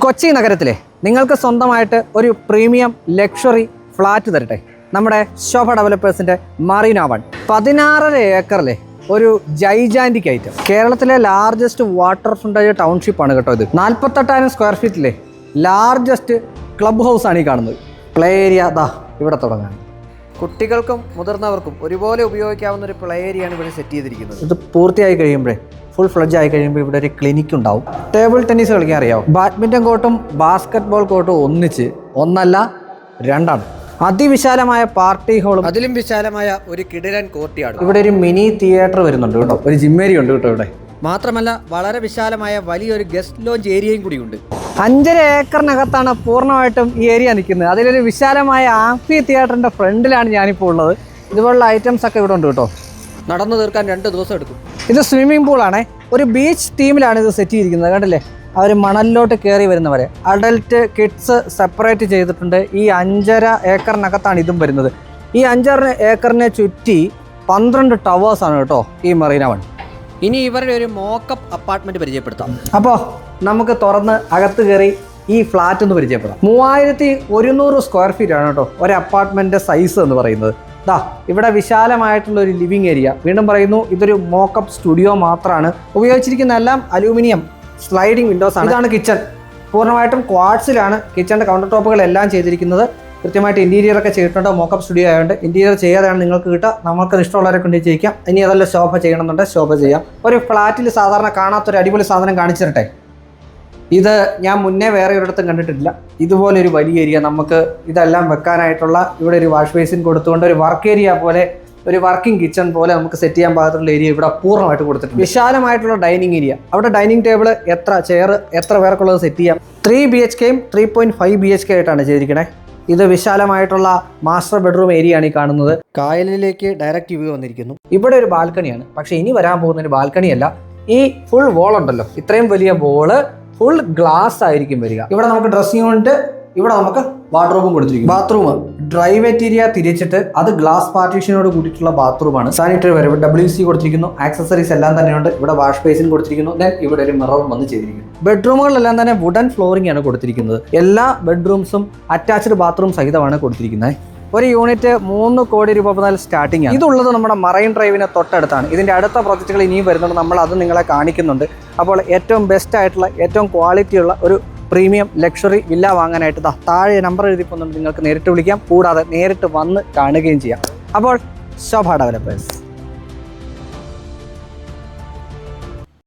കൊച്ചി നഗരത്തിലെ നിങ്ങൾക്ക് സ്വന്തമായിട്ട് ഒരു പ്രീമിയം ലക്ഷറി ഫ്ലാറ്റ് തരട്ടെ. നമ്മുടെ ശോഭ ഡെവലപ്പേഴ്സിൻ്റെ മറീന വൺ 16.5 ഏക്കറിലെ ഒരു ജൈജാൻറ്റിക് ഐറ്റം. കേരളത്തിലെ ലാർജസ്റ്റ് വാട്ടർ ഫ്രണ്ടേജ് ടൗൺഷിപ്പാണ് കേട്ടോ ഇത്. 48,000 സ്ക്വയർ ഫീറ്റിലെ ലാർജസ്റ്റ് ക്ലബ് ഹൗസാണ് ഈ കാണുന്നത്. പ്ലേ ഏരിയ ദാ ഇവിടെ തുടങ്ങാൻ. കുട്ടികൾക്കും മുതിർന്നവർക്കും ഒരുപോലെ ഉപയോഗിക്കാവുന്ന ഒരു പ്ലേ ഏരിയയാണ് ഇവിടെ സെറ്റ് ചെയ്തിരിക്കുന്നത്. ഇത് പൂർത്തിയായി കഴിയുമ്പോഴേ ഫുൾ ഫ്ലഡ്ജ് ആയി കഴിയുമ്പോൾ ഇവിടെ ഒരു ക്ലിനിക്ക് ഉണ്ടാവും. ടേബിൾ ടെന്നീസ് കളിക്കാൻ അറിയാവും. ബാഡ്മിൻ്റൺ കോർട്ടും ബാസ്കറ്റ് ബോൾ കോർട്ടും ഒന്നിച്ച് ഒന്നല്ല രണ്ടാണ്. അതിവിശാലമായ പാർട്ടി ഹോളും അതിലും വിശാലമായ ഒരു കിടിലൻ കോർട്ടിയാണ്. ഇവിടെ ഒരു മിനി തിയേറ്റർ വരുന്നുണ്ട് കേട്ടോ. ഒരു ജിമ്മേരി ഉണ്ട് കേട്ടോ ഇവിടെ. മാത്രമല്ല വളരെ വിശാലമായ വലിയൊരു ഗസ്റ്റ് ലോഞ്ച് ഏരിയയും കൂടിയുണ്ട്. 5.5 ഏക്കറിനകത്താണ് പൂർണ്ണമായിട്ടും ഈ ഏരിയ നിൽക്കുന്നത്. അതിലൊരു വിശാലമായ ആംഫി തിയേറ്ററിൻ്റെ ഫ്രണ്ടിലാണ് ഞാനിപ്പോൾ ഉള്ളത്. ഇതുപോലുള്ള ഐറ്റംസ് ഒക്കെ ഇവിടെ ഉണ്ട് കേട്ടോ. നടന്നു തീർക്കാൻ 2 ദിവസം എടുക്കും. ഇത് സ്വിമ്മിംഗ് പൂളാണ്. ഒരു ബീച്ച് തീമിലാണ് ഇത് സെറ്റ് ചെയ്തിരിക്കുന്നത്. കണ്ടില്ലേ, അവർ മണലിലോട്ട് കയറി വരുന്നവരെ. അഡൽട്ട് കിഡ്സ് സെപ്പറേറ്റ് ചെയ്തിട്ടുണ്ട്. ഈ 5.5 ഏക്കറിനകത്താണ് ഇതും വരുന്നത്. ഈ 5.5 ഏക്കറിനെ ചുറ്റി 12 ടവേഴ്സാണ് കേട്ടോ ഈ മറീന വൺ. ഇനി ഇവരുടെ ഒരു മോക്കപ്പ് അപ്പാർട്ട്മെൻറ്റ് പരിചയപ്പെടുത്താം. അപ്പോൾ നമുക്ക് തുറന്ന് അകത്ത് കയറി ഈ ഫ്ലാറ്റ് ഒന്ന് പരിചയപ്പെടാം. 3100 സ്ക്വയർ ഫീറ്റ് ആണ് കേട്ടോ ഒരു അപ്പാർട്ട്മെൻറ്റ് സൈസ് എന്ന് പറയുന്നത്. ദാ ഇവിടെ വിശാലമായിട്ടുള്ള ഒരു ലിവിങ് ഏരിയ. വീണ്ടും പറയുന്നു, ഇതൊരു മോക്കപ്പ് സ്റ്റുഡിയോ മാത്രമാണ്. ഉപയോഗിച്ചിരിക്കുന്ന എല്ലാം അലൂമിനിയം സ്ലൈഡിംഗ് വിൻഡോസ് ആണ്. ഇതാണ് കിച്ചൺ. പൂർണ്ണമായിട്ടും ക്വാർട്സിലാണ് കിച്ചണിൻ്റെ കൗണ്ടർ ടോപ്പുകളെല്ലാം ചെയ്തിരിക്കുന്നത്. കൃത്യമായിട്ട് ഇൻറ്റീരിയർ ഒക്കെ ചെയ്തിട്ടുണ്ട്. മോക്കപ്പ് സ്റ്റുഡിയോ ആയതുകൊണ്ട് ഇൻറ്റീരിയർ ചെയ്യാതെയാണ് നിങ്ങൾക്ക് കിട്ടുക. നമുക്കത് ഇഷ്ടമുള്ളവരെ കൊണ്ട് ചെയ്യിക്കാം. ഇനി അതല്ല ശോഭ ചെയ്യണമെന്നുണ്ട് ശോഭ ചെയ്യാം. ഒരു ഫ്ലാറ്റിൽ സാധാരണ കാണാത്തൊരു അടിപൊളി സാധനം കാണിച്ചു തരട്ടെ. ഇത് ഞാൻ മുന്നേ വേറെ ഒരിടത്തും കണ്ടിട്ടില്ല. ഇതുപോലെ ഒരു വലിയ ഏരിയ, നമുക്ക് ഇതെല്ലാം വെക്കാനായിട്ടുള്ള ഇവിടെ ഒരു വാഷ് ബേസിൻ കൊടുത്തുകൊണ്ട് ഒരു വർക്ക് ഏരിയ പോലെ, ഒരു വർക്കിംഗ് കിച്ചൺ പോലെ നമുക്ക് സെറ്റ് ചെയ്യാൻ പാകത്തുള്ള ഏരിയ ഇവിടെ പൂർണ്ണമായിട്ട് കൊടുത്തിട്ടുണ്ട്. വിശാലമായിട്ടുള്ള ഡൈനിങ് ഏരിയ. അവിടെ ഡൈനിങ് ടേബിൾ, എത്ര ചെയർ, എത്ര പേർക്കുള്ളത് സെറ്റ് ചെയ്യാം. 3 BHKയും 3.5 BHK ആയിട്ടാണ് ചെയ്തിരിക്കണേ. ഇത് വിശാലമായിട്ടുള്ള മാസ്റ്റർ ബെഡ്റൂം ഏരിയ ആണ് ഈ കാണുന്നത്. കായലിലേക്ക് ഡയറക്റ്റ് വ്യൂ വന്നിരിക്കുന്നു. ഇവിടെ ഒരു ബാൽക്കണിയാണ്. പക്ഷേ ഇനി വരാൻ പോകുന്ന ഒരു ബാൽക്കണിയല്ല. ഈ ഫുൾ വോൾ ഉണ്ടല്ലോ, ഇത്രയും വലിയ വോള് ഫുൾ ഗ്ലാസ് ആയിരിക്കും വരിക. ഇവിടെ നമുക്ക് ഡ്രസ്സിംഗ് യൂണിറ്റ്, ഇവിടെ നമുക്ക് വാർഡ്രോബും കൊടുത്തിരിക്കും. ബാത്റൂം ഡ്രൈ മെറ്റീരിയൽ തിരിച്ചിട്ട് അത് ഗ്ലാസ് പാർട്ടീഷനോട് കൂടിയിട്ടുള്ള ബാത്റൂമാണ്. സാനിറ്ററി വരെ WC കൊടുത്തിരിക്കുന്നു. ആക്സസറീസ് എല്ലാം തന്നെയുണ്ട്. ഇവിടെ വാഷ് ബേസിൻ കൊടുത്തിരിക്കുന്നു. ദെൻ ഇവിടെ ഒരു മിററും വന്ന് ചെയ്തിരിക്കുന്നു. ബെഡ്റൂമുകളിലെല്ലാം തന്നെ വുഡൻ ഫ്ലോറിംഗ് ആണ് കൊടുത്തിരിക്കുന്നത്. എല്ലാ ബെഡ്റൂംസും അറ്റാച്ച്ഡ് ബാത്റൂം സഹിതമാണ് കൊടുത്തിരിക്കുന്നത്. ഒരു യൂണിറ്റ് 3 കോടി രൂപ മുതൽ സ്റ്റാർട്ടിംഗ് ആണ്. ഇതുള്ളത് നമ്മുടെ മറൈൻ ഡ്രൈവിന് തൊട്ടടുത്താണ്. ഇതിൻ്റെ അടുത്ത പ്രോജക്റ്റുകൾ ഇനിയും വരുന്നുണ്ട്. നമ്മൾ അത് നിങ്ങളെ കാണിക്കുന്നുണ്ട്. അപ്പോൾ ഏറ്റവും ബെസ്റ്റ് ആയിട്ടുള്ള, ഏറ്റവും ക്വാളിറ്റിയുള്ള ഒരു പ്രീമിയം ലക്ഷറി വില്ല വാങ്ങാനായിട്ട് താഴെ നമ്പർ എഴുതി പോകുന്നുണ്ട്. നിങ്ങൾക്ക് നേരിട്ട് വിളിക്കാം. കൂടാതെ നേരിട്ട് വന്ന് കാണുകയും ചെയ്യാം. അപ്പോൾ ശോഭ ഡെവലപ്പേഴ്സ്.